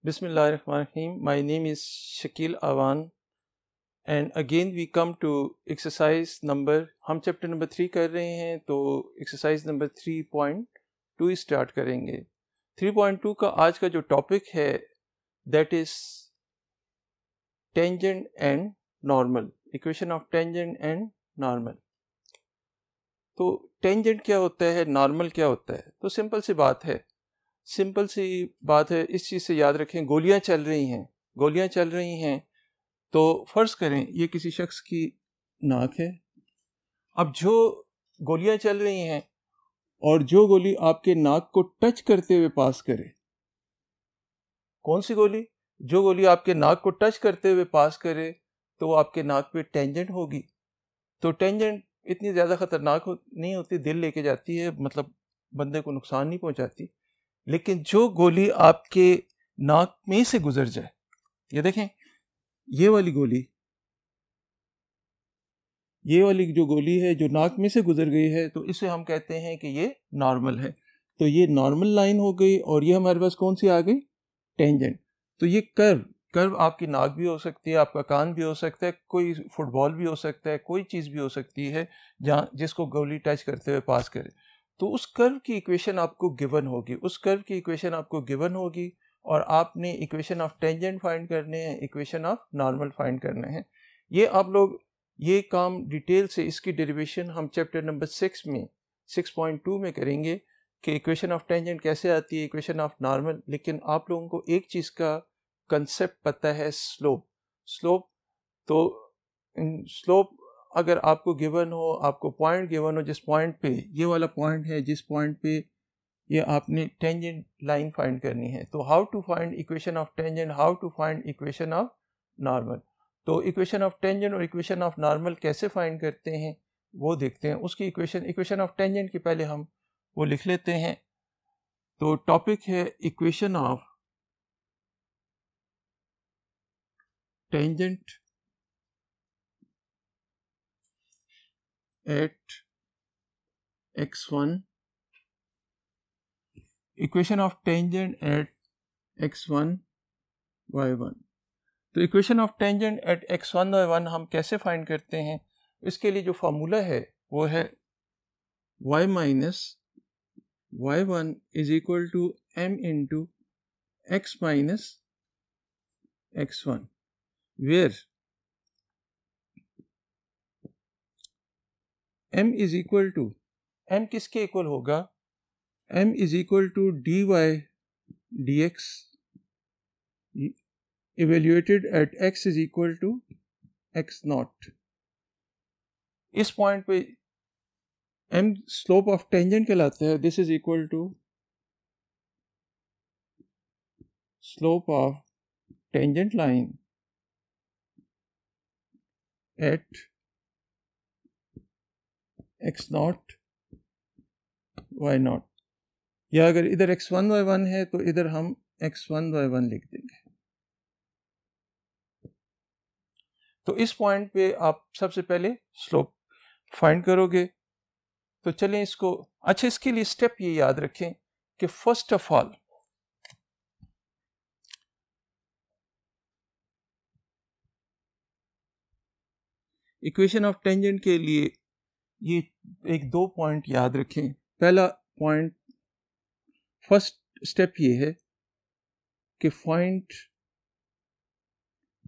Bismillahirrahmanirrahim. My name is Shakil Awan and again we come to exercise number, हम chapter number 3 कर रहे हैं तो एक्सरसाइज नंबर 3.2 स्टार्ट करेंगे। 3.2 का आज का जो टॉपिक है that is tangent and normal, equation of tangent and normal. तो टेंजेंट क्या होता है, नॉर्मल क्या होता है? तो सिंपल सी बात है, इस चीज़ से याद रखें। गोलियां चल रही हैं तो फर्ज करें ये किसी शख्स की नाक है। अब जो गोलियां चल रही हैं और जो गोली आपके नाक को टच करते हुए पास करे, कौन सी गोली? जो गोली आपके नाक को टच करते हुए पास करे तो वो आपके नाक पे टेंजेंट होगी। तो टेंजेंट इतनी ज़्यादा ख़तरनाक नहीं होती, दिल लेके जाती है, मतलब बंदे को नुकसान नहीं पहुंचाती। लेकिन जो गोली आपके नाक में से गुजर जाए, ये देखें, ये वाली जो गोली है जो नाक में से गुजर गई है, तो इसे हम कहते हैं कि ये नॉर्मल है। तो ये नॉर्मल लाइन हो गई और ये हमारे पास कौन सी आ गई? टेंजेंट। तो ये कर्व आपकी नाक भी हो सकती है, आपका कान भी हो सकता है, कोई फुटबॉल भी हो सकता है, कोई चीज़ भी हो सकती है जहाँ जिसको गोली टच करते हुए पास करे। तो उस कर्व की इक्वेशन आपको गिवन होगी, और आपने इक्वेशन ऑफ टेंजेंट फाइंड करने हैं, इक्वेशन ऑफ नॉर्मल फाइंड करने हैं। ये आप लोग ये काम डिटेल से, इसकी डेरिवेशन हम चैप्टर नंबर 6.2 में करेंगे कि इक्वेशन ऑफ टेंजेंट कैसे आती है, इक्वेशन ऑफ नॉर्मल। लेकिन आप लोगों को एक चीज़ का कंसेप्ट पता है, स्लोप। तो स्लोप अगर आपको गिवन हो, आपको पॉइंट गिवन हो, जिस पॉइंट पे ये वाला पॉइंट है, जिस पॉइंट पे ये आपने टेंजेंट लाइन फाइंड करनी है, तो how to find equation of tangent, how to find equation of normal. तो इक्वेशन ऑफ टेंजेंट और इक्वेशन ऑफ नॉर्मल कैसे फाइंड करते हैं वो देखते हैं। उसकी इक्वेशन ऑफ टेंजेंट की पहले हम वो लिख लेते हैं। तो टॉपिक है equation of tangent at x1, equation of tangent at x1 y1। तो equation of tangent at x1 y1 हम कैसे फाइंड करते हैं? इसके लिए जो फार्मूला है वो है y minus y1 is equal to m into x minus x1, where m is equal to, m किसके इक्वल होगा? m is equal to dy dx evaluated at x is equal to x nought. इस point पे m slope of tangent कहलाता है। This is equal to slope of tangent line at x nought y nought, या अगर इधर x1 y1 है तो इधर हम x1 y1 लिख देंगे। तो इस पॉइंट पे आप सबसे पहले स्लोप फाइंड करोगे। तो चलें इसको, अच्छा इसके लिए स्टेप ये याद रखें कि first of all equation of tangent के लिए ये एक दो पॉइंट याद रखें। पहला पॉइंट, फर्स्ट स्टेप ये है कि फाइंड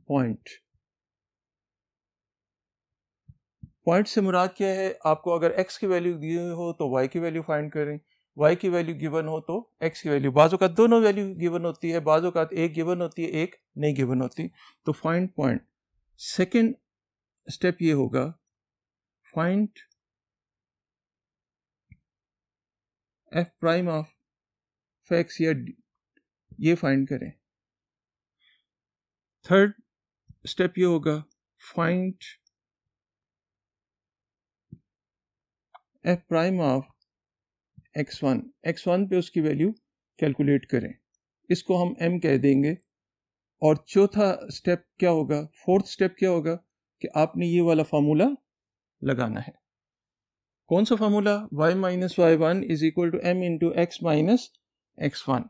पॉइंट से मुराद क्या है? आपको अगर x की वैल्यू दी हुई हो तो y की वैल्यू फाइंड करें, y की वैल्यू गिवन हो तो x की वैल्यू। बाज़ औक़ात दोनों वैल्यू गिवन होती है, बाज़ औक़ात एक गिवन होती है, एक नहीं गिवन होती। तो फाइंड पॉइंट। सेकंड स्टेप ये होगा, find f prime of x, या ये फाइंड करें। थर्ड स्टेप ये होगा, find f prime of x1 पे उसकी वैल्यू कैलकुलेट करें, इसको हम m कह देंगे। और चौथा स्टेप क्या होगा, फोर्थ स्टेप क्या होगा कि आपने ये वाला फार्मूला लगाना है। कौन सा formula? y minus y1 is equal to m into x minus x1,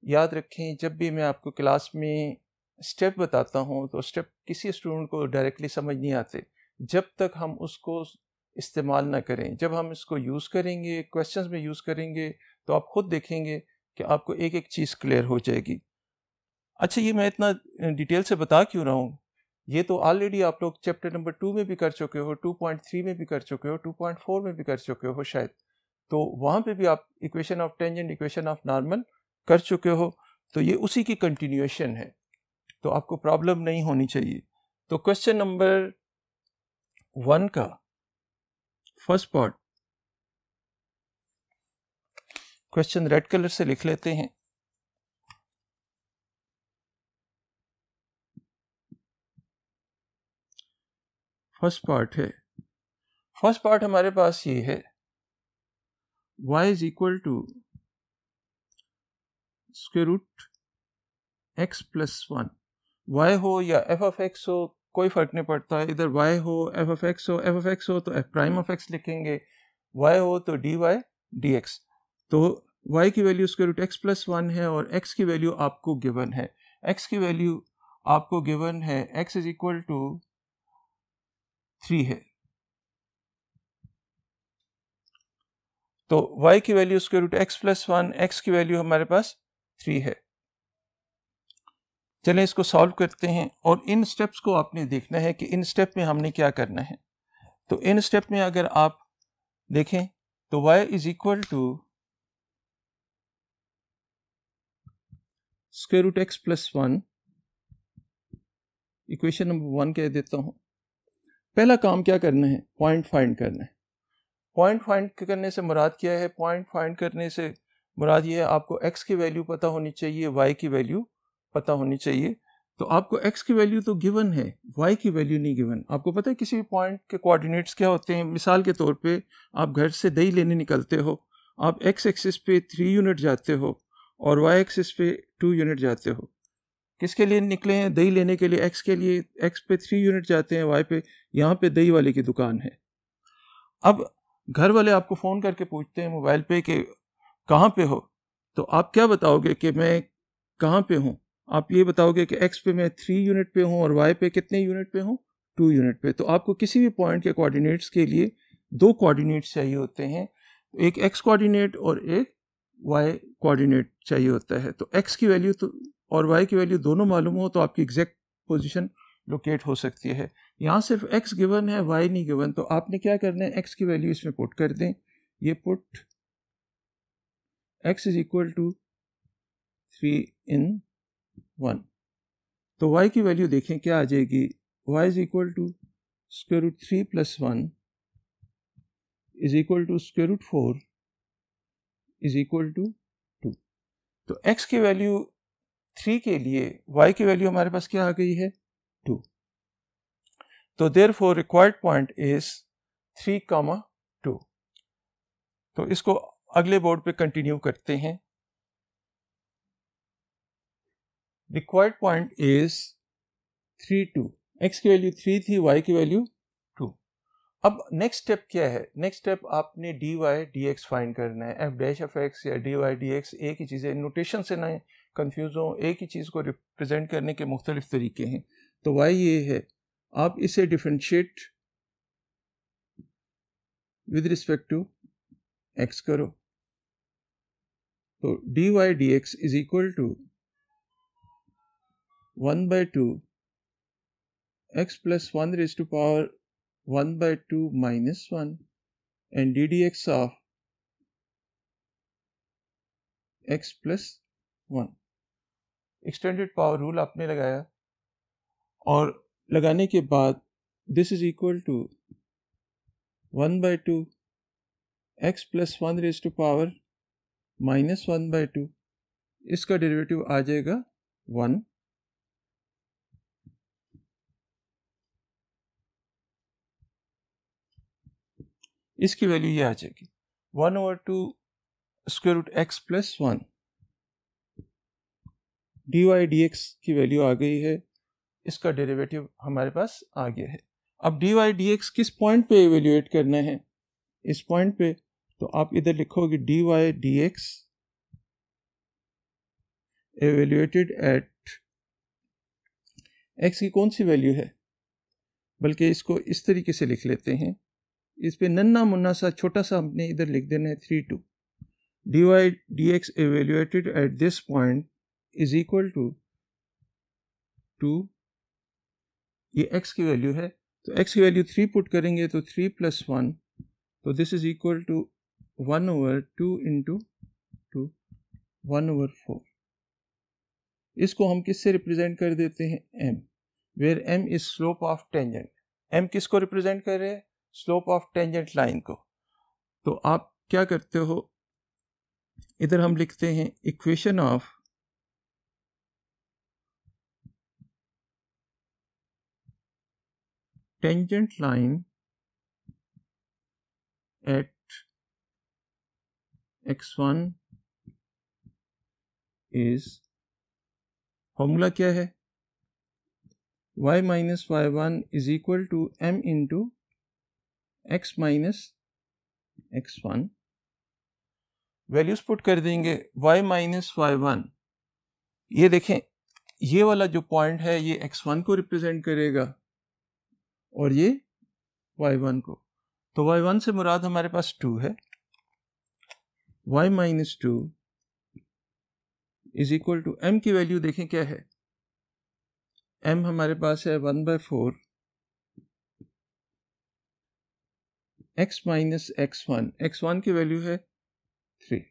याद रखें, जब भी मैं आपको क्लास में स्टेप बताता हूँ तो स्टेप किसी स्टूडेंट को डायरेक्टली समझ नहीं आते जब तक हम उसको इस्तेमाल ना करें। जब हम इसको यूज़ करेंगे, क्वेश्चंस में यूज़ करेंगे, तो आप खुद देखेंगे कि आपको एक एक चीज़ क्लियर हो जाएगी। अच्छा, ये मैं इतना डिटेल से बता क्यों रहा हूँ? ये तो ऑलरेडी आप लोग चैप्टर नंबर 2 में भी कर चुके हो, 2.3 में भी कर चुके हो, 2.4 में भी कर चुके हो शायद। तो वहाँ पे भी आप equation of tangent, equation of normal कर चुके हो। तो ये उसी की कंटिन्यूएशन है, तो आपको प्रॉब्लम नहीं होनी चाहिए। तो क्वेश्चन नंबर 1 का first part, question red colour से लिख लेते हैं। फर्स्ट पार्ट हमारे पास ये है, y is equal to square root x plus 1। y हो या f ऑफ x हो, कोई फर्क नहीं पड़ता, इधर y हो, f ऑफ x हो तो f प्राइम ऑफ x लिखेंगे, y हो तो dy dx। तो y की value square root x plus 1 है और x की वैल्यू आपको गिवन है। x की वैल्यू आपको गिवन है, x इज इक्वल टू 3 है। तो y की value square root x plus 1, x की वैल्यू हमारे पास 3 है। चलें इसको सॉल्व करते हैं और इन स्टेप्स को आपने देखना है कि इन स्टेप में हमने क्या करना है। तो इन स्टेप में अगर आप देखें तो y is equal to square root x plus 1, equation number 1 कह देता हूं। पहला काम क्या करना है, पॉइंट फाइंड करना है। पॉइंट फाइंड करने से मुराद क्या है? पॉइंट फाइंड करने से मुराद ये है, आपको x की वैल्यू पता होनी चाहिए, y की वैल्यू पता होनी चाहिए। तो आपको x की वैल्यू तो गिवन है, y की वैल्यू नहीं गिवन। आपको पता है किसी भी पॉइंट के कोऑर्डिनेट्स क्या होते हैं? मिसाल के तौर पे आप घर से दही लेने निकलते हो, आप x एक्सिस पे 3 यूनिट जाते हो और y एक्सिस पे 2 यूनिट जाते हो। किसके लिए निकले हैं? दही लेने के लिए। x के लिए x पे 3 यूनिट जाते हैं, y पे, यहाँ पे दही वाले की दुकान है। अब घर वाले आपको फ़ोन करके पूछते हैं मोबाइल पे कि कहाँ पे हो, तो आप क्या बताओगे कि मैं कहाँ पे हूँ? आप ये बताओगे कि x पे मैं 3 यूनिट पे हूँ और y पे कितने यूनिट पे हूँ? 2 यूनिट पे। तो आपको किसी भी पॉइंट के कोऑर्डिनेट्स के लिए 2 कोऑर्डिनेट्स चाहिए होते हैं, एक x कोऑर्डिनेट और एक y कोऑर्डिनेट चाहिए होता है। तो x की वैल्यू तो और y की वैल्यू दोनों मालूम हो तो आपकी एग्जैक्ट पोजीशन लोकेट हो सकती है। यहाँ सिर्फ x गिवन है, y नहीं गिवन, तो आपने क्या करना है, x की वैल्यू इसमें पुट कर दें। ये put x is equal to 3 in 1। तो y की वैल्यू देखें क्या आ जाएगी, y is equal to square root 3 plus 1 is equal to square root 4 is equal to 2। तो x की वैल्यू 3 के लिए y की वैल्यू हमारे पास क्या आ गई है, 2। तो देयरफॉर रिक्वायर्ड पॉइंट इज 3,2। तो इसको अगले बोर्ड पे कंटिन्यू करते हैं। Required point is 3, 2। x की वैल्यू 3 थी, y की वैल्यू 2। अब नेक्स्ट स्टेप क्या है? नेक्स्ट स्टेप आपने dy dx फाइंड करना है। f डैश ऑफ x या dy dx एक ही चीज़ है, नोटेशन से ना कंफ्यूज हो, एक ही चीज़ को रिप्रेजेंट करने के मुख्तलिफ तरीके हैं। तो y ये है, आप इसे differentiate with respect to x करो। तो dy dx is equal to 1/2 x plus 1 raise to power 1/2 minus 1 and ddx of x plus 1। Extended power rule आपने लगाया और लगाने के बाद this is equal to 1/2 x plus 1 raise to power minus 1/2, इसका derivative आ जाएगा 1। इसकी वैल्यू ये आ जाएगी 1/2 square root x plus 1। dy dx की वैल्यू आ गई है, इसका डेरिवेटिव हमारे पास आ गया है। अब dy dx किस पॉइंट पे इवेल्युएट करना है? इस पॉइंट पे। तो आप इधर लिखोगे dy dx evaluated eight x की कौन सी वैल्यू है, बल्कि इसको इस तरीके से लिख लेते हैं, इस पे नन्ना मुन्ना सा छोटा सा हमने इधर लिख देना है 3 2 dy dx evaluated at this point is equal to ये x की वैल्यू है, तो x की वैल्यू 3 पुट करेंगे तो 3 + 1, तो this is equal to 1/2 into 2 1/4। इसको हम किससे रिप्रेजेंट कर देते हैं, m, where m is slope of tangent. m किसको रिप्रेजेंट कर रहे हैं, स्लोप ऑफ टेंजेंट लाइन को। तो आप क्या करते हो, इधर हम लिखते हैं equation of tangent line at x1 is, formula क्या है, y minus y1 is equal to m into x minus x1। Values put कर देंगे, y माइनस y1, ये देखें ये वाला जो पॉइंट है ये x1 को रिप्रेजेंट करेगा और ये y1 को। तो y1 से मुराद हमारे पास 2 है, y minus 2 is equal to m की वैल्यू देखें क्या है, m हमारे पास है 1/4 x माइनस x1, x1 की वैल्यू है 3।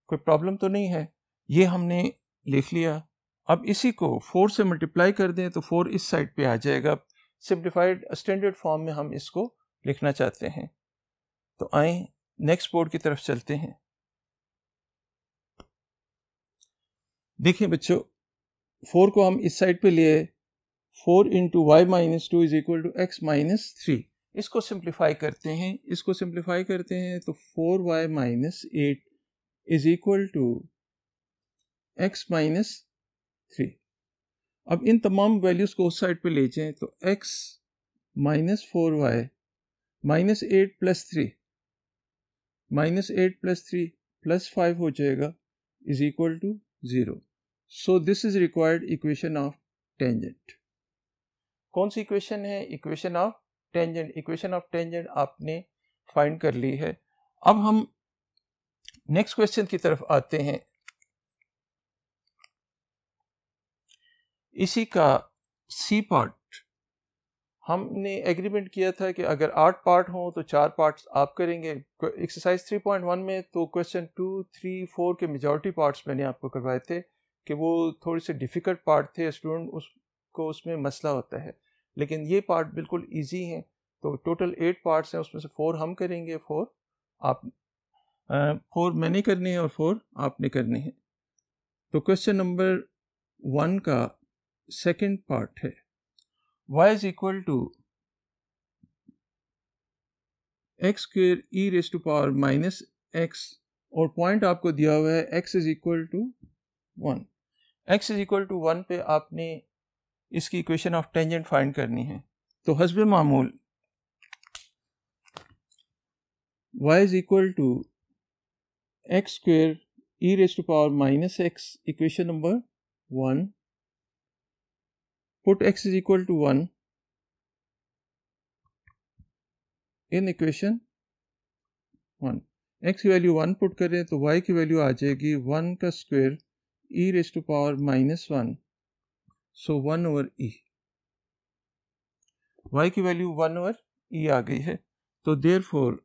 कोई प्रॉब्लम तो नहीं है, ये हमने लिख लिया। अब इसी को 4 से मल्टीप्लाई कर दें तो 4 इस साइड पे आ जाएगा। सिंप्लीफाइड स्टैंडर्ड फॉर्म में हम इसको लिखना चाहते हैं। तो आए नेक्स्ट बोर्ड की तरफ चलते हैं। देखिए बच्चों, 4 को हम इस साइड पे लिए, 4 into y minus 2 is equal to x minus 3। इसको सिंप्लीफाई करते हैं, तो 4y minus 8 is equal to x minus 3। अब इन तमाम वैल्यूज को उस साइड पे ले जाएं तो x minus 4y minus 8 plus 3 plus 5 हो जाएगा is equal to 0। So this is required equation of tangent. कौन सी इक्वेशन है, equation of tangent. Equation of tangent आपने फाइंड कर ली है। अब हम नेक्स्ट क्वेश्चन की तरफ आते हैं। इसी का सी पार्ट हमने एग्रीमेंट किया था कि अगर 8 पार्ट हों तो 4 पार्ट्स आप करेंगे। एक्सरसाइज 3.1 में तो क्वेश्चन 2, 3, 4 के मेजॉरिटी पार्ट्स मैंने आपको करवाए थे कि वो थोड़े से डिफ़िकल्ट पार्ट थे, स्टूडेंट उसको उसमें मसला होता है, लेकिन ये पार्ट बिल्कुल इजी हैं। तो टोटल 8 पार्ट्स हैं, उसमें से 4 हम करेंगे, 4 मैंने करने हैं और 4 आपने करने हैं। तो क्वेश्चन नंबर 1 का सेकंड पार्ट है y is equal to x square e raise to power minus x, और पॉइंट आपको दिया हुआ है x is equal to 1। x is equal to 1 पे आपने इसकी इक्वेशन ऑफ टेंजेंट फाइंड करनी है। तो हस्बे मामूल y is equal to x square e raise to power minus x, equation number 1, put x is equal to 1 in equation 1। x की value 1 put करें तो y की वैल्यू आ जाएगी 1 का square e raise to power minus 1, so 1 over e। y की value 1 over e आ गई है। तो therefore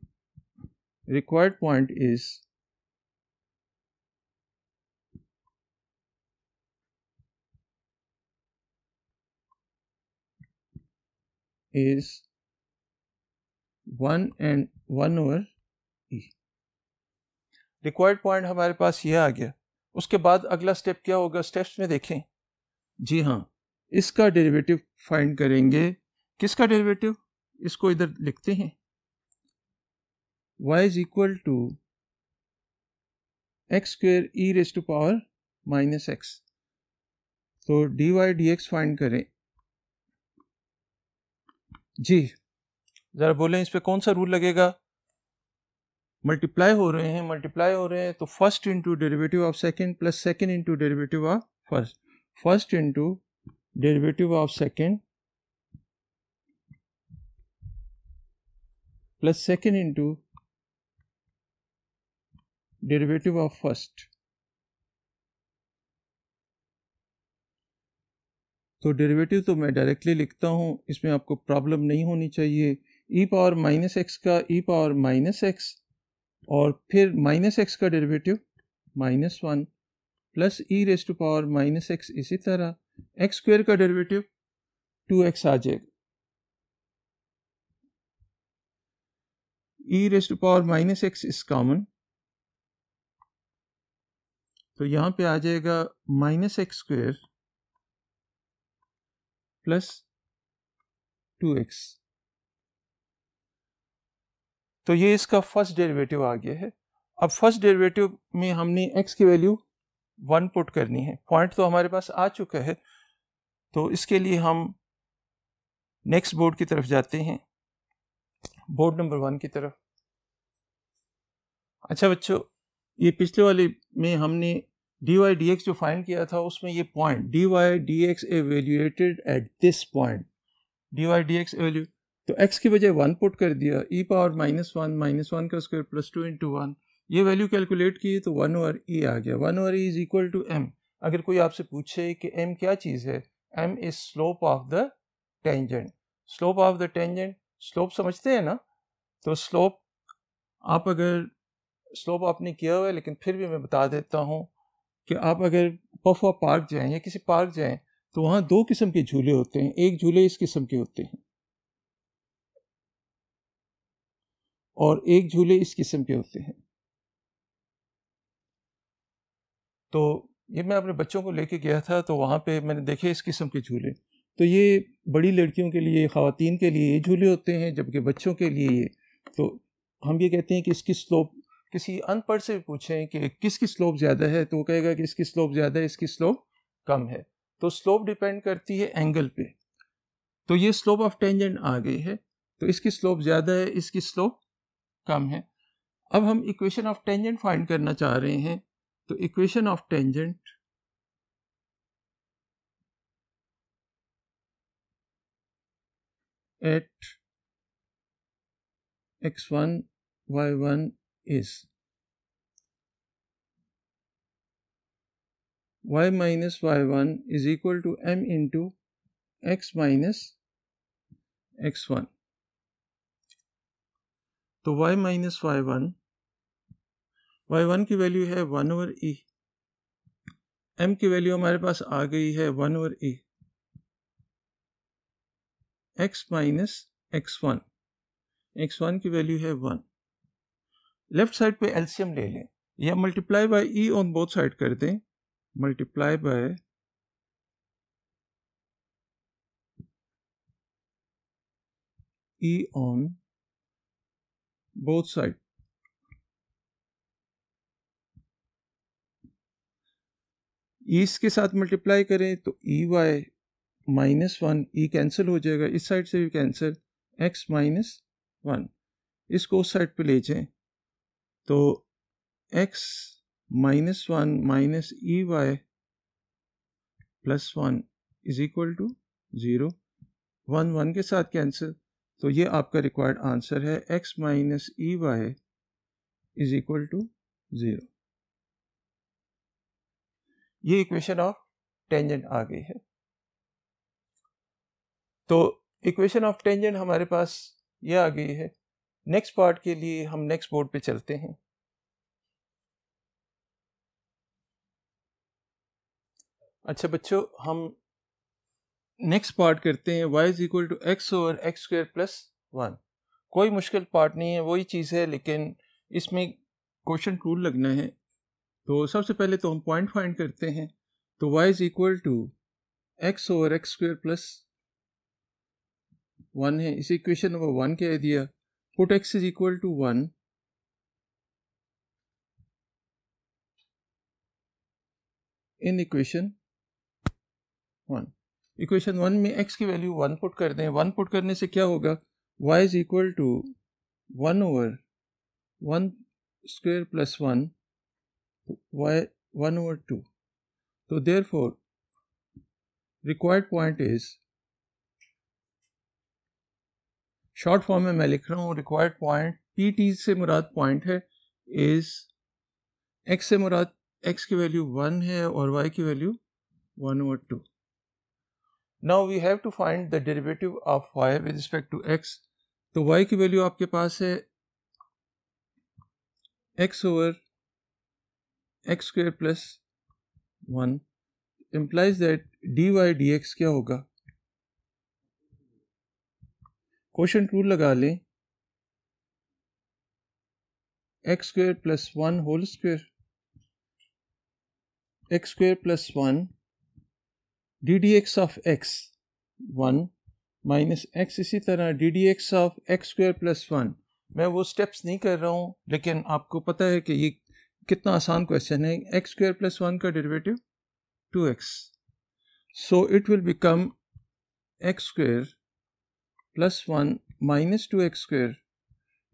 required point is 1 and 1 over e। Required point हमारे पास ये आ गया। उसके बाद अगला स्टेप क्या होगा, स्टेप्स में देखें। जी हाँ, इसका डेरिवेटिव फाइंड करेंगे। किसका डेरिवेटिव, इसको इधर लिखते हैं, y is equal to x square e raise to power minus x. तो dy dx फाइंड करें। जी जरा बोलें, इस पे कौन सा रूल लगेगा। मल्टीप्लाई हो रहे हैं तो first into derivative of second plus second into derivative of first, first into derivative of second plus second into derivative of first. तो डेरिवेटिव तो मैं डायरेक्टली लिखता हूँ, इसमें आपको प्रॉब्लम नहीं होनी चाहिए। ई पावर माइनस एक्स का ई पावर माइनस एक्स और फिर माइनस एक्स का derivative -1 plus e raise to power minus x, इसी तरह एक्स स्क्वायर का डेरिवेटिव 2x आ जाएगा, e raise to power minus x is common, तो यहां पे आ जाएगा -x² प्लस 2x। तो ये इसका फर्स्ट डेरिवेटिव आ गया है। अब फर्स्ट डेरिवेटिव में हमने x की वैल्यू 1 पुट करनी है, पॉइंट तो हमारे पास आ चुका है, तो इसके लिए हम नेक्स्ट बोर्ड की तरफ जाते हैं, बोर्ड नंबर 1 की तरफ। अच्छा बच्चों, ये पिछले वाले में हमने dy dx जो फाइंड किया था उसमें ये point dy dx evaluated at this point, dy dx evaluate, तो x की बजाय 1 पुट कर दिया, e पावर -1 का स्क्वायर प्लस 2 इंटू 1, ये वैल्यू कैलकुलेट की तो 1/e आ गया। 1/e is equal to m। अगर कोई आपसे पूछे कि m क्या चीज़ है, m is slope of the tangent. Slope of the tangent, slope समझते हैं ना, तो स्लोप स्लोप आपने किया हुआ है, लेकिन फिर भी मैं बता देता हूँ कि आप अगर पफवा पार्क जाएं या किसी पार्क जाएं तो वहाँ 2 किस्म के झूले होते हैं, एक झूले इस किस्म के होते हैं और एक झूले इस किस्म के होते हैं। तो ये मैं अपने बच्चों को लेके गया था, तो वहाँ पे मैंने देखे इस किस्म के झूले, तो ये बड़ी लड़कियों के लिए, ख़वातीन के लिए ये झूले होते हैं, जबकि बच्चों के लिए ये, तो हम ये कहते हैं कि इसकी स्लोप, किसी अनपढ़ से पूछें कि किसकी स्लोप ज़्यादा है तो वो कहेगा कि इसकी स्लोप ज़्यादा है, इसकी स्लोप कम है। तो स्लोप डिपेंड करती है एंगल पे, तो ये स्लोप ऑफ टेंजेंट आ गई है, तो इसकी स्लोप ज़्यादा है, इसकी स्लोप कम है। अब हम इक्वेशन ऑफ टेंजेंट फाइंड करना चाह रहे हैं, तो equation of tangent at x1 y1 is y minus y1 is equal to m into x minus x1। तो y minus y1 की वैल्यू है 1/e, m की वैल्यू हमारे पास आ गई है 1/e, x minus x1 की वैल्यू है 1। लेफ्ट साइड पे एलसीएम ले लें या multiply by E on both side कर दें, multiply by E on both side. इसके साथ मल्टीप्लाई करें तो ई वाई -1, ई कैंसिल हो जाएगा, इस साइड से भी कैंसिल, x -1, इसको उस साइड पे ले जाएं तो x -1 minus e y +1 is equal to 0, 1 के साथ कैंसिल, तो ये आपका रिक्वायर्ड आंसर है, x minus e y is equal to 0। ये इक्वेशन ऑफ टेंजेंट आ गई है। तो इक्वेशन ऑफ टेंजेंट हमारे पास ये आ गई है। नेक्स्ट पार्ट के लिए हम नेक्स्ट बोर्ड पे चलते हैं। अच्छा बच्चों, हम नेक्स्ट पार्ट करते हैं, y is equal to x over x square plus 1। कोई मुश्किल पार्ट नहीं है, वही चीज़ है, लेकिन इसमें क्वेश्चन रूल लगना है। तो सबसे पहले तो हम पॉइंट फाइंड करते हैं, तो y is equal to x over x square plus 1 है, इसे इक्वेशन नंबर 1 कह दिया। Put x is equal to 1 in equation 1। Equation 1 में x की वैल्यू 1 पुट कर दें। 1 पुट करने से क्या होगा, y is equal to 1 over 1 square plus 1 y 1/2. So therefore required point is, short form में मैं लिख रहा हूँ, रिक्वायर्ड पॉइंट पी टी से मुराद पॉइंट है इज एक्स से मुराद एक्स की वैल्यू 1 है और y की value 1/2. Now we have to find the derivative of y with respect to x. तो y की वैल्यू आपके पास है x/x² plus 1, implies that dy dx क्या होगा? क्वोशंट रूल लगा लें, x² plus 1 whole square, x² plus 1 ddx of x 1 minus x, इसी तरह ddx of x² plus 1. मैं वो स्टेप्स नहीं कर रहा हूँ, लेकिन आपको पता है कि ये कितना आसान क्वेश्चन है. x² plus 1 का derivative 2x, so it will become x² plus 1 minus 2x²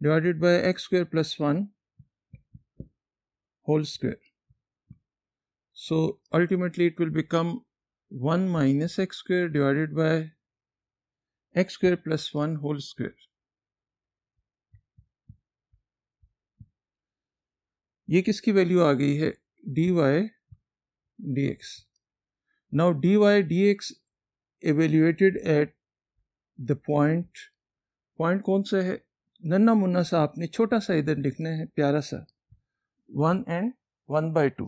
divided by x² plus 1 whole square. So ultimately it will become 1 minus x² divided by x² plus 1 whole square. ये किसकी value आ गई है? dy dx. Now dy dx evaluated at the point कौन सा है? नन्ना मुन्ना सा आपने छोटा सा इधर लिखना है, प्यारा सा 1 and 1/2.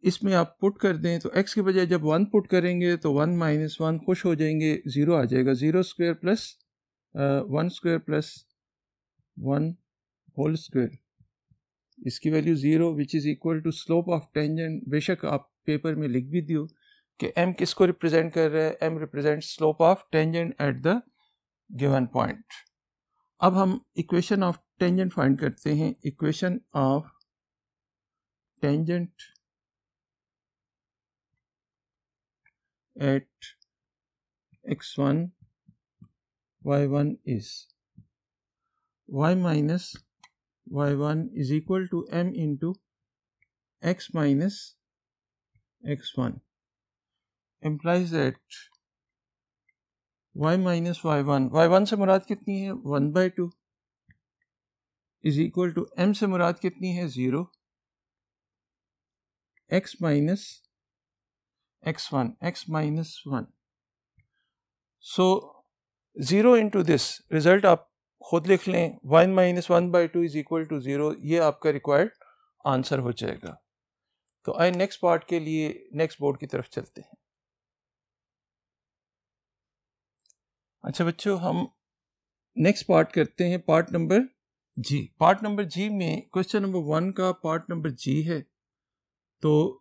इसमें आप पुट कर दें तो x के बजाय जब 1 पुट करेंगे तो 1 minus 1 खुश हो जाएंगे, 0 आ जाएगा. 0² plus 1² plus 1 whole square, इसकी value 0 which is equal to slope of tangent. बेशक आप पेपर में लिख भी दियो कि m किसको रिप्रेजेंट कर रहा है? m represent slope of tangent at the given point. अब हम इक्वेशन ऑफ टेंजेंट फाइंड करते हैं. Equation of tangent at x1 y1 is y minus y1 is equal to m into x minus x1, implies that y minus y1 से मुराद कितनी है? 1/2 is equal to m से मुराद कितनी है? 0, x minus x1, x minus 1. So 0 into this result आप खुद लिख लें, 1 minus 1/2 is equal to 0. ये आपका रिक्वायर्ड आंसर हो जाएगा. तो आइए नेक्स्ट पार्ट के लिए नेक्स्ट बोर्ड की तरफ चलते हैं. अच्छा बच्चों, हम नेक्स्ट पार्ट करते हैं, पार्ट नंबर जी. पार्ट नंबर जी में क्वेश्चन नंबर 1 का पार्ट नंबर जी है. तो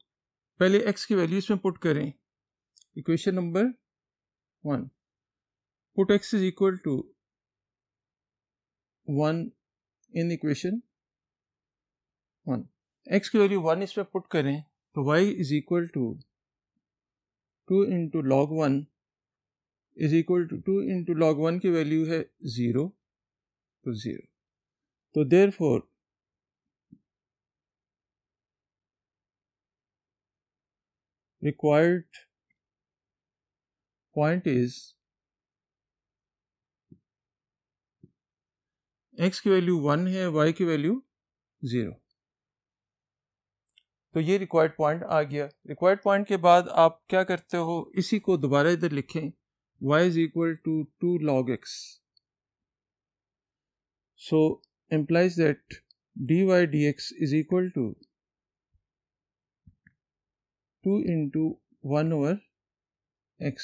पहले x की वैल्यू इसमें पुट करें. Equation number 1, put x is equal to 1 in equation 1. x की वैल्यू 1 इसमें पुट करें तो y is equal to 2 into log 1 is equal to 2 into log 1 की वैल्यू है 0, तो 0. तो therefore required point is x की वैल्यू 1 है, y की वैल्यू 0. तो ये रिक्वायर्ड पॉइंट आ गया. रिक्वायर्ड पॉइंट के बाद आप क्या करते हो? इसी को दोबारा इधर लिखें, y is equal to 2 log x. So implies that dy dx is equal to 2 into 1 over x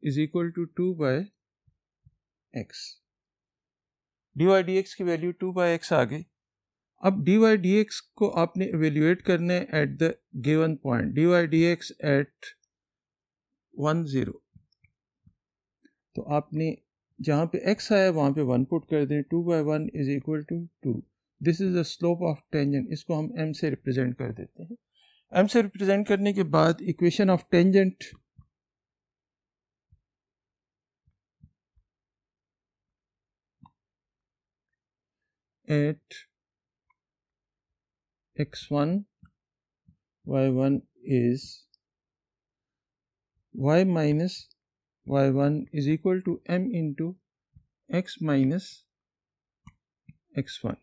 is equal to 2 by x. dy dx की वैल्यू 2 by x आ गई. अब dy dx को आपने एवेल्यूएट करना है at the given point. dy dx at 1 0. तो आपने जहाँ पे x आया वहाँ पे 1 पुट कर दें. 2 by 1 is equal to 2. This is the slope of tangent. इसको हम m से रिप्रेजेंट कर देते हैं. m से रिप्रेजेंट करने के बाद equation of tangent at x1 y1 is y minus y1 is equal to m into x minus x1.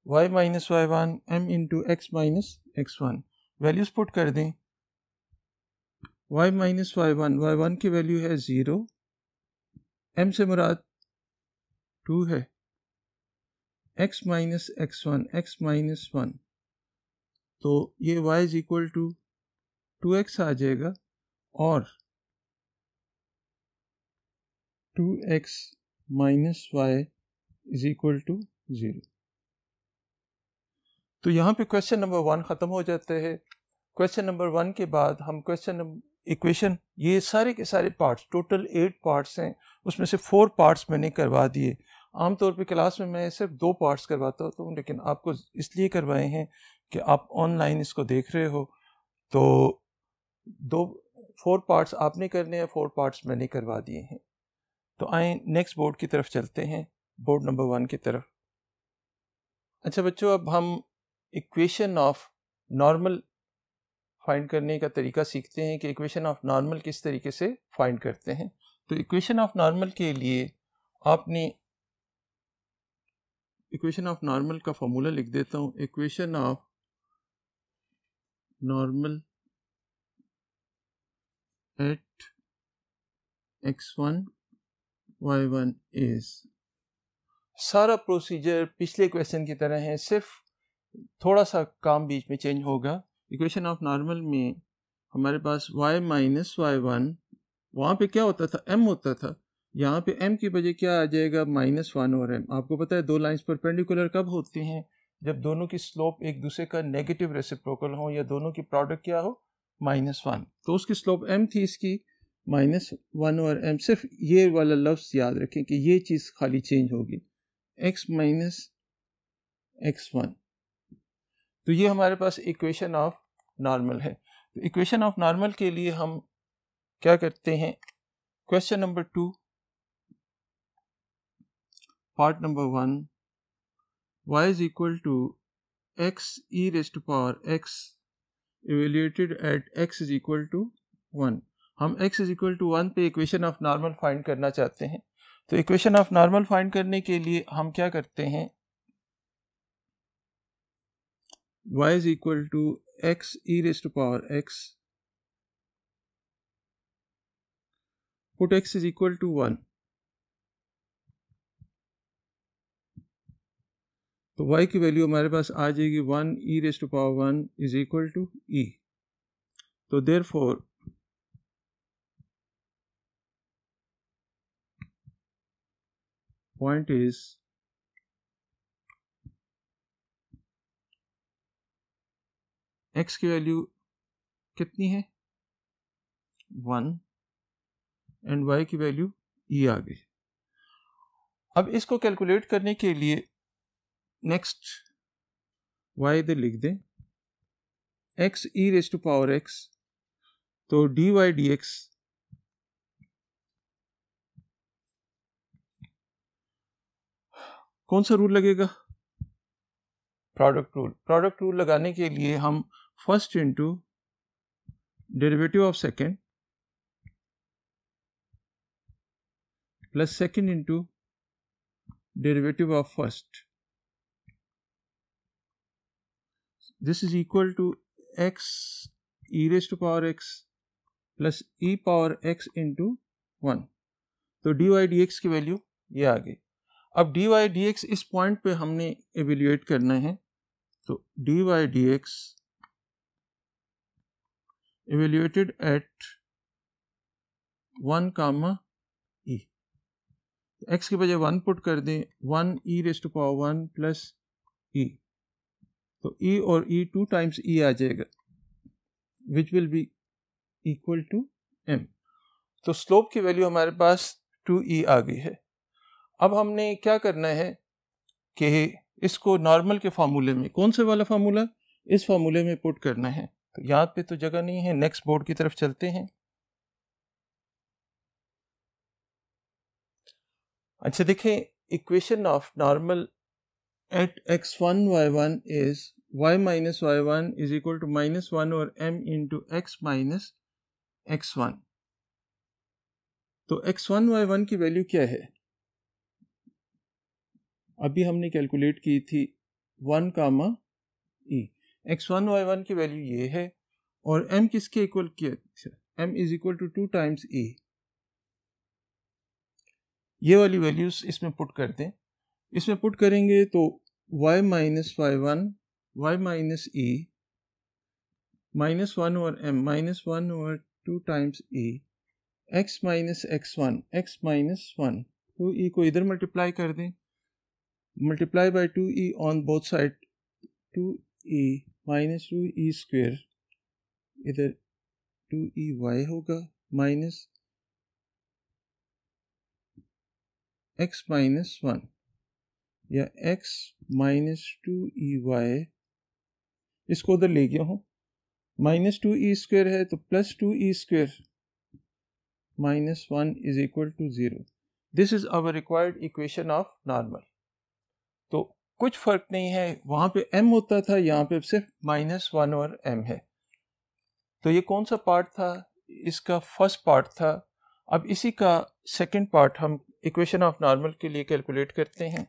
y minus y1 m into x minus x1. Values put कर दें. y minus y1 की value है 0, m से मुराद 2 है, x minus x1 x minus 1, तो ये y is equal to 2x आ जाएगा और 2x minus y is equal to 0. तो यहाँ पे क्वेश्चन नंबर 1 ख़त्म हो जाता है. क्वेश्चन नंबर 1 के बाद हम इक्वेशन, ये सारे के सारे पार्ट्स, टोटल 8 पार्ट्स हैं, उसमें से 4 पार्ट्स मैंने करवा दिए. आमतौर पे क्लास में मैं सिर्फ 2 पार्ट्स करवाता हूँ, लेकिन आपको इसलिए करवाए हैं कि आप ऑनलाइन इसको देख रहे हो, तो 4 पार्ट्स आपने करने हैं, 4 पार्ट्स मैंने करवा दिए हैं. तो आए नेक्स्ट बोर्ड की तरफ चलते हैं, बोर्ड नंबर 1 की तरफ. अच्छा बच्चों, अब हम इक्वेशन ऑफ नॉर्मल फाइंड करने का तरीका सीखते हैं कि इक्वेशन ऑफ नॉर्मल किस तरीके से फाइंड करते हैं. तो इक्वेशन ऑफ नॉर्मल के लिए आपने इक्वेशन ऑफ नॉर्मल का फॉर्मूला लिख देता हूँ. Equation of normal at x1 y1 is, सारा प्रोसीजर पिछले क्वेश्चन की तरह है, सिर्फ थोड़ा सा काम बीच में चेंज होगा. इक्वेशन ऑफ नॉर्मल में हमारे पास y माइनस y1, वहाँ पे क्या होता था, m होता था, यहाँ पे m की बजाय क्या आ जाएगा, -1 और m. आपको पता है 2 लाइंस परपेंडिकुलर कब होती हैं, जब दोनों की स्लोप एक दूसरे का नेगेटिव रेसिप्रोकल हो या दोनों की प्रोडक्ट क्या हो, -1. तो उसकी स्लोप m थी, इसकी -1 और m. सिर्फ ये वाला लफ्ज़ याद रखें कि ये चीज़ खाली चेंज होगी, x माइनस x1. तो ये हमारे पास इक्वेशन ऑफ नॉर्मल है. तो इक्वेशन ऑफ नॉर्मल के लिए हम क्या करते हैं, question number 2 part number 1, y is equal to x e raise to power x evaluated at x is equal to 1. हम x इज इक्वल टू 1 पे इक्वेशन ऑफ नॉर्मल फाइंड करना चाहते हैं. तो इक्वेशन ऑफ नॉर्मल फाइंड करने के लिए हम क्या करते हैं, y is equal to x e raised to power x, put x is equal to 1. तो y की वैल्यू हमारे पास आ जाएगी 1 e raised to power 1 is equal to e. तो therefore point is x की वैल्यू कितनी है, 1, एंड y की value e आ गई. अब इसको कैलकुलेट करने के लिए नेक्स्ट y इधर लिख दें, x e raise to power x, तो dy dx कौन सा रूल लगेगा, प्रोडक्ट रूल. प्रोडक्ट रूल लगाने के लिए हम first into derivative of second plus second into derivative of first, this is equal to x e raise to power x plus e power x into 1. तो dy dx की value ये आ गई. अब dy dx इस point पे हमने evaluate करना है, तो dy dx evaluated at 1 comma e. x की बजाय 1 पुट कर दें, 1 e raise to power 1 plus e, तो e और e 2 टाइम्स e आ जाएगा, which will be equal to m. तो स्लोप की वैल्यू हमारे पास 2e आ गई है. अब हमने क्या करना है कि इसको नॉर्मल के फार्मूले में, कौन से वाला फार्मूला, इस फार्मूले में पुट करना है. तो यहाँ पे तो जगह नहीं है, नेक्स्ट बोर्ड की तरफ चलते हैं. अच्छा देखें, equation of normal at x1 y1 is y minus y1 is equal to -1 और m into x minus x1। तो x1 y1 की वैल्यू क्या है? अभी हमने कैलकुलेट की थी 1 कामा e। x1 y1 की वैल्यू ये है और m किसके इक्वल किया? m is equal to 2 times e। ये वाली वैल्यूज इसमें पुट कर दें। इसमें पुट करेंगे तो y minus y1 y minus e -1 और m -1 और 2 times e x minus x1 x minus 1 2e को इधर मल्टीप्लाई कर दें, multiply by 2e on both side, 2e minus 2e square, इधर 2ey होगा माइनस x माइनस 1 या x माइनस 2ey, इसको उधर ले गया हूँ, माइनस 2e स्क्वेयर है तो plus 2e square minus 1 is equal to 0। This is our required equation of normal. तो कुछ फर्क नहीं है, वहाँ पे m होता था, यहाँ पे सिर्फ -1 और m है। तो ये कौन सा पार्ट था? इसका फर्स्ट पार्ट था। अब इसी का सेकंड पार्ट हम इक्वेशन ऑफ नॉर्मल के लिए कैलकुलेट करते हैं।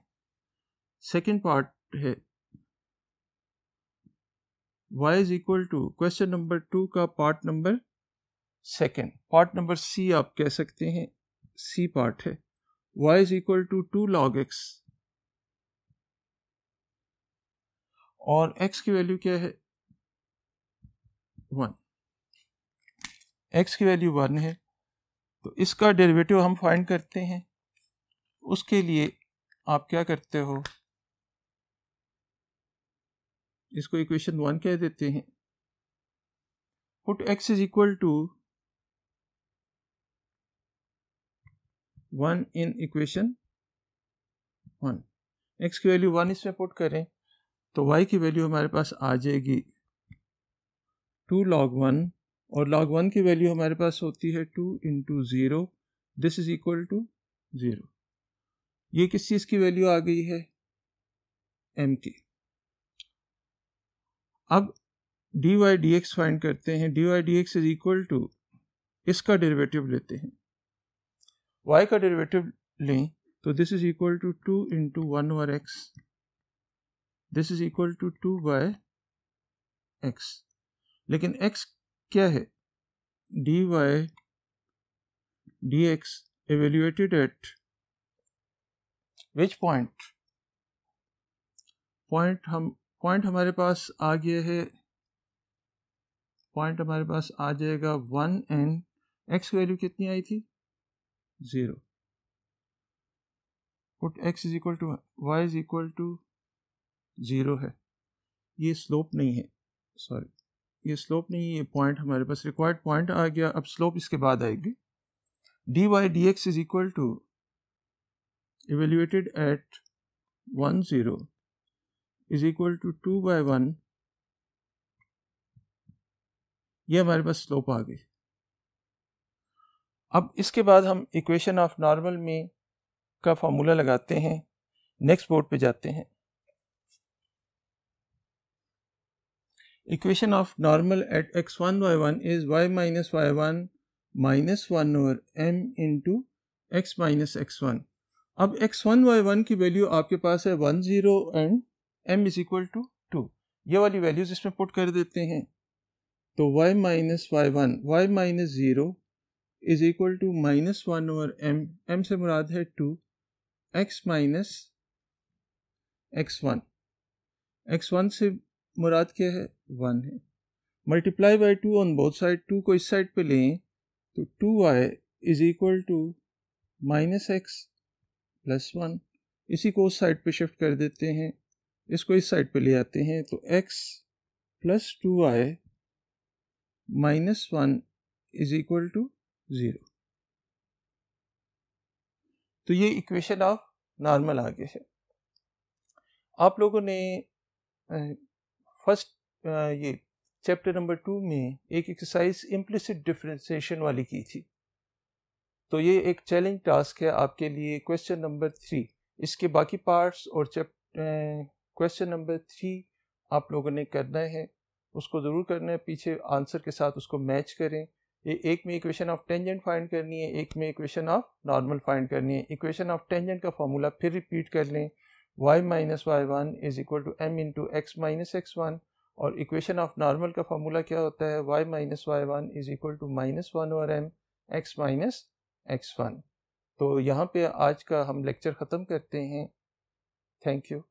सेकंड पार्ट है y is equal to question number 2 का part number second, part number c आप कह सकते हैं, सी पार्ट है। y is equal to 2 log x और x की वैल्यू क्या है? 1। x की वैल्यू 1 है तो इसका डेरिवेटिव हम फाइंड करते हैं। उसके लिए आप क्या करते हो, इसको इक्वेशन 1 कह देते हैं। Put x is equal to 1 in equation 1। x की वैल्यू 1 इसमें पुट करें तो y की वैल्यू हमारे पास आ जाएगी 2 log 1 और log 1 की वैल्यू हमारे पास होती है 2 into 0, this is equal to 0। ये किस चीज़ की वैल्यू आ गई है? m की। अब dy dx फाइंड करते हैं। dy dx is equal to, इसका डेरिवेटिव लेते हैं, y का डेरिवेटिव लें तो this is equal to 2 into 1 over x, this is equal to 2 by x। लेकिन x क्या है? dy dx evaluated at which point? Point हमारे पास आ गया है, पॉइंट हमारे पास आ जाएगा 1 एंड x वैल्यू कितनी आई थी? 0। पुट x is equal to y is equal to 0 है। ये स्लोप नहीं है, सॉरी ये स्लोप नहीं है, ये पॉइंट हमारे पास रिक्वायर्ड पॉइंट आ गया। अब स्लोप इसके बाद आएगी। dy dx is equal to evaluated at 1 0 is equal to 2 by 1, ये हमारे पास स्लोप आ गई। अब इसके बाद हम इक्वेशन ऑफ नॉर्मल में का फॉर्मूला लगाते हैं। नेक्स्ट बोर्ड पे जाते हैं। Equation of normal at x1 y1 is y minus y1 minus 1 over m into x minus x1। अब x1 y1 की वैल्यू आपके पास है 1 0 and m is equal to 2। ये वाली वैल्यूज इसमें पुट कर देते हैं तो y minus y1 y minus 0 is equal to -1 over m, m से मुराद है 2, x माइनस x1, x1 से मुराद क्या है? 1 है। Multiply by 2 on both side, 2 को इस साइड पे लें तो 2y इज इक्वल टू माइनस x प्लस 1, इसी को उस साइड पे शिफ्ट कर देते हैं, इसको इस साइड पे ले आते हैं तो x plus 2y minus 1 is equal to 0। तो ये इक्वेशन ऑफ नॉर्मल आ गया है। आप लोगों ने फर्स्ट ये चैप्टर नंबर 2 में एक एक्सरसाइज इम्प्लिसिट डिफरेंशिएशन वाली की थी। तो ये एक चैलेंज टास्क है आपके लिए, क्वेश्चन नंबर 3। इसके बाकी पार्ट्स और क्वेश्चन नंबर 3 आप लोगों ने करना है उसको ज़रूर करना है, पीछे आंसर के साथ उसको मैच करें। एक में इक्वेशन ऑफ टेंजेंट फाइंड करनी है, एक में इक्वेशन ऑफ नॉर्मल फाइंड करनी है। इक्वेशन ऑफ टेंजेंट का फॉर्मूला फिर रिपीट कर लें, y minus y one is equal to m into x minus x one. और इक्वेशन ऑफ नॉर्मल का फॉर्मूला क्या होता है, y minus y one is equal to minus one over m x minus x one. तो यहाँ पे आज का हम लेक्चर ख़त्म करते हैं। Thank you.